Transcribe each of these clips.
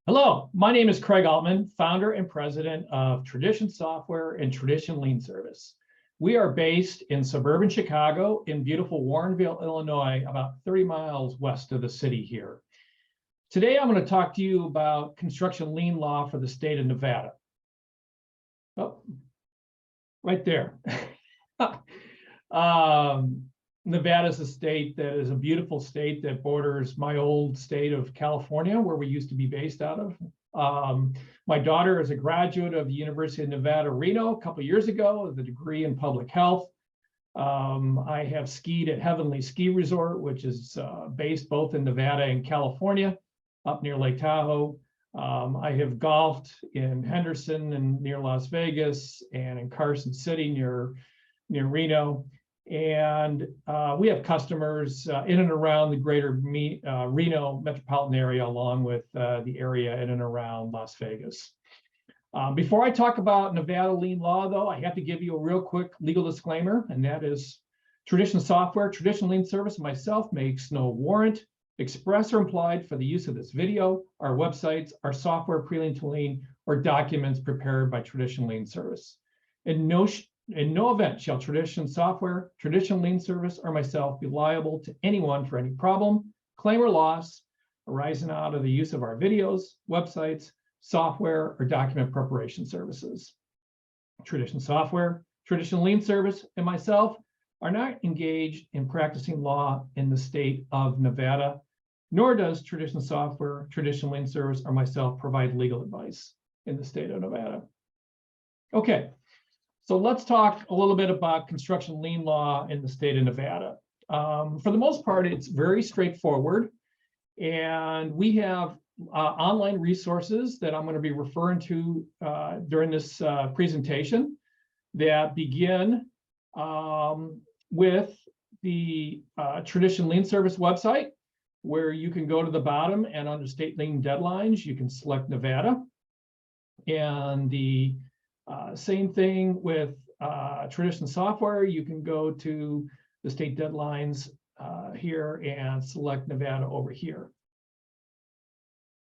Hello, my name is Craig Altman, founder and president of Tradition Software and Tradition Lien Service. We are based in suburban Chicago in beautiful Warrenville, Illinois, about 30 miles west of the city here. Today, I'm going to talk to you about construction lien law for the state of Nevada. Oh, right there. Nevada is a state that is a beautiful state that borders my old state of California, where we used to be based out of. My daughter is a graduate of the University of Nevada, Reno, a couple of years ago with a degree in public health. I have skied at Heavenly Ski Resort, which is based both in Nevada and California, up near Lake Tahoe. I have golfed in Henderson and near Las Vegas, and in Carson City near Reno. And we have customers in and around the greater Reno metropolitan area, along with the area in and around Las Vegas. Before I talk about Nevada lien law, though, I have to give you a real quick legal disclaimer, and that is Tradition Software, Tradition Lien Service, and myself makes no warrant, express or implied for the use of this video, our websites, our software, pre-lien to lien, or documents prepared by Tradition Lien Service. In no event shall Tradition Software, Tradition Lien Service, or myself be liable to anyone for any problem, claim, or loss arising out of the use of our videos, websites, software, or document preparation services. Tradition Software, Tradition Lien Service, and myself are not engaged in practicing law in the state of Nevada, nor does Tradition Software, Tradition Lien Service, or myself provide legal advice in the state of Nevada. Okay. So let's talk a little bit about construction lien law in the state of Nevada. For the most part, it's very straightforward. And we have online resources that I'm going to be referring to during this presentation that begin with the Tradition Lien Service website, where you can go to the bottom and under state lien deadlines, you can select Nevada. And the same thing with Tradition Software. You can go to the state deadlines here and select Nevada over here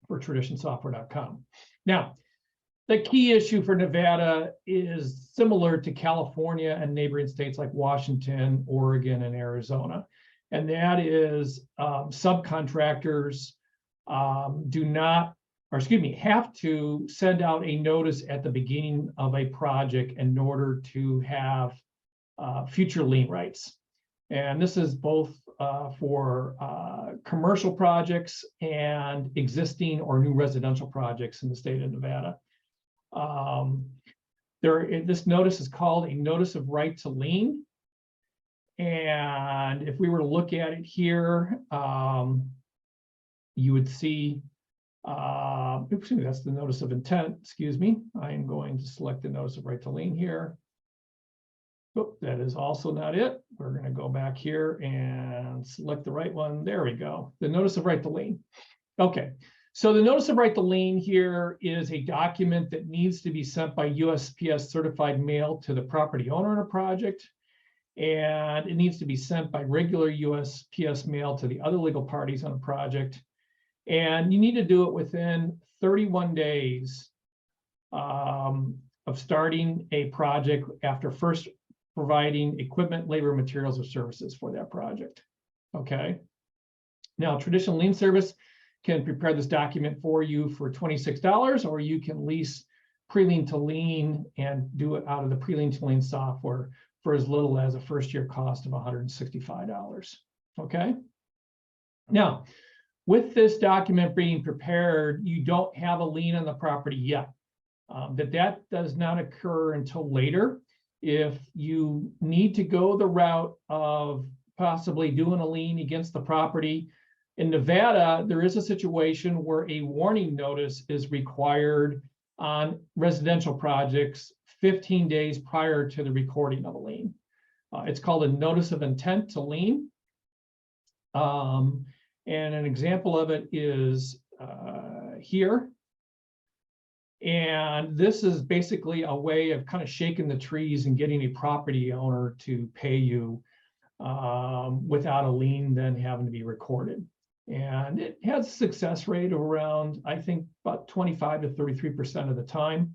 for traditionsoftware.com. Now, the key issue for Nevada is similar to California and neighboring states like Washington, Oregon, and Arizona. And that is subcontractors have to send out a notice at the beginning of a project in order to have future lien rights. And this is both for commercial projects and existing or new residential projects in the state of Nevada. This notice is called a notice of right to lien. And if we were to look at it here, you would see that's the notice of intent, excuse me. I'm going to select the notice of right to lien here. Oh, that is also not it. We're going to go back here and select the right one. There we go. The notice of right to lien. Okay, so the notice of right to lien here is a document that needs to be sent by USPS certified mail to the property owner in a project. And it needs to be sent by regular USPS mail to the other legal parties on a project. And you need to do it within 31 days of starting a project after first providing equipment, labor, materials, or services for that project. Okay. Now, Tradition Lien Service can prepare this document for you for $26, or you can lease pre-lien to lien and do it out of the pre-lien to lien software for as little as a first-year cost of $165. Okay. Now, with this document being prepared, you don't have a lien on the property yet. That does not occur until later. If you need to go the route of possibly doing a lien against the property, in Nevada, there is a situation where a warning notice is required on residential projects 15 days prior to the recording of a lien. It's called a notice of intent to lien. And an example of it is here. And this is basically a way of kind of shaking the trees and getting a property owner to pay you without a lien then having to be recorded. And it has a success rate of around, I think, about 25 to 33% of the time.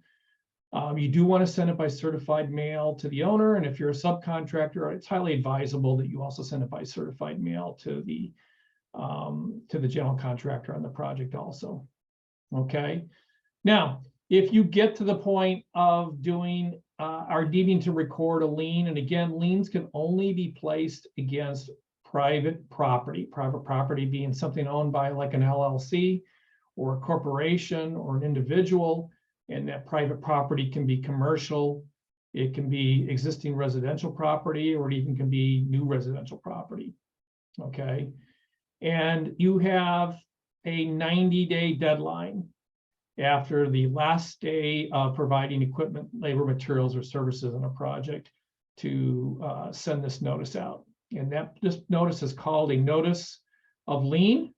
You do want to send it by certified mail to the owner. And if you're a subcontractor, it's highly advisable that you also send it by certified mail to the general contractor on the project also. Okay. Now, if you get to the point of doing are needing to record a lien, and again, liens can only be placed against private property being something owned by like an LLC or a corporation or an individual, and that private property can be commercial, it can be existing residential property, or it even can be new residential property. Okay. And you have a 90-day deadline after the last day of providing equipment, labor, materials, or services on a project to send this notice out. And this notice is called a notice of lien,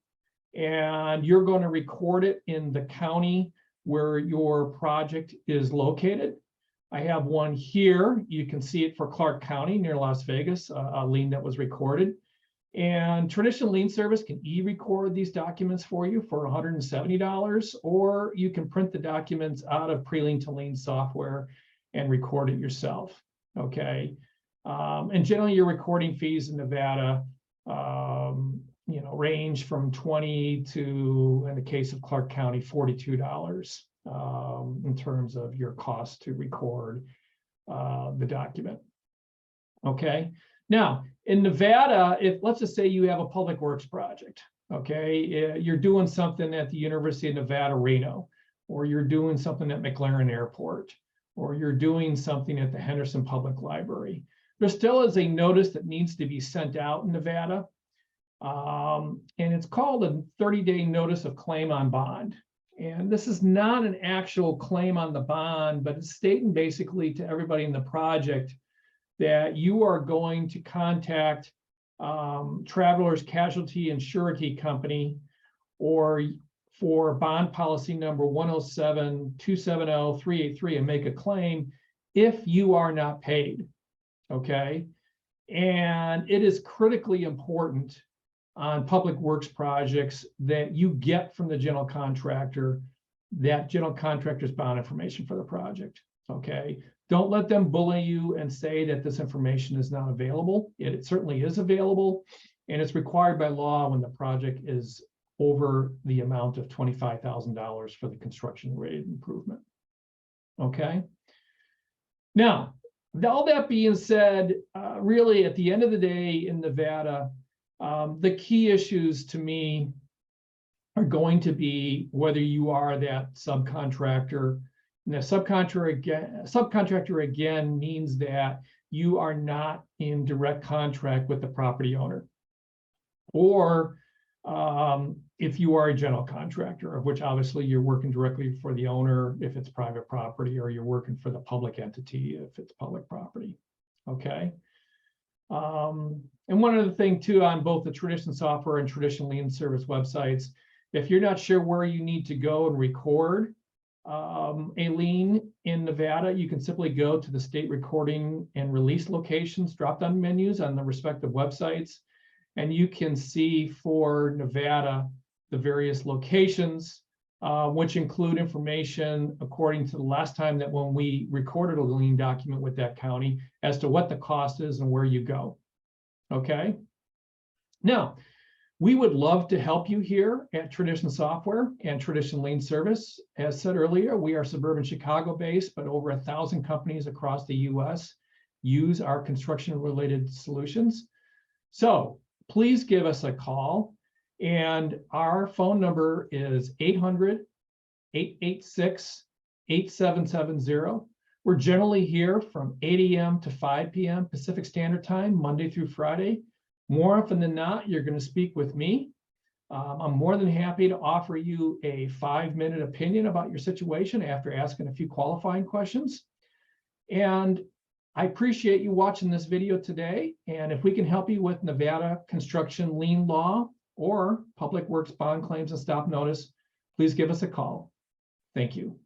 and you're going to record it in the county where your project is located. I have one here. You can see it for Clark County near Las Vegas, a lien that was recorded. And traditional lien service can e-record these documents for you for $170, or you can print the documents out of pre-lien to lien software and record it yourself. Okay. And generally your recording fees in Nevada, range from $20 to, in the case of Clark County, $42 in terms of your cost to record the document. Okay. Now, in Nevada, if let's just say you have a public works project, okay, you're doing something at the University of Nevada, Reno, or you're doing something at McLaren Airport, or you're doing something at the Henderson Public Library, there still is a notice that needs to be sent out in Nevada. And it's called a 30-day notice of claim on bond. And this is not an actual claim on the bond, but it's stating basically to everybody in the project that you are going to contact Travelers Casualty and Surety Company, or for bond policy number 107-270-383 and make a claim if you are not paid. Okay. And it is critically important on public works projects that you get from the general contractor that general contractor's bond information for the project. Okay. Don't let them bully you and say that this information is not available. It certainly is available, and it's required by law when the project is over the amount of $25,000 for the construction related improvement. Okay. Now, all that being said, really at the end of the day in Nevada, the key issues to me are going to be whether you are that subcontractor. And the subcontractor again means that you are not in direct contract with the property owner, or if you are a general contractor, of which obviously you're working directly for the owner if it's private property, or you're working for the public entity if it's public property. Okay. And one other thing too, on both the traditional software and traditional lien service websites, if you're not sure where you need to go and record a lien in Nevada, you can simply go to the state recording and release locations drop-down menus on the respective websites, and you can see for Nevada the various locations, which include information according to the last time that when we recorded a lien document with that county as to what the cost is and where you go. Okay. Now, we would love to help you here at Tradition Software and Tradition Lien Service. As said earlier, we are suburban Chicago based, but over 1,000 companies across the US use our construction-related solutions. So please give us a call. And our phone number is 800-886-8770. We're generally here from 8 a.m. to 5 p.m. Pacific Standard Time, Monday through Friday. More often than not, you're going to speak with me. I'm more than happy to offer you a 5-minute opinion about your situation after asking a few qualifying questions. And I appreciate you watching this video today. And if we can help you with Nevada construction lien law or public works bond claims and stop notice, please give us a call. Thank you.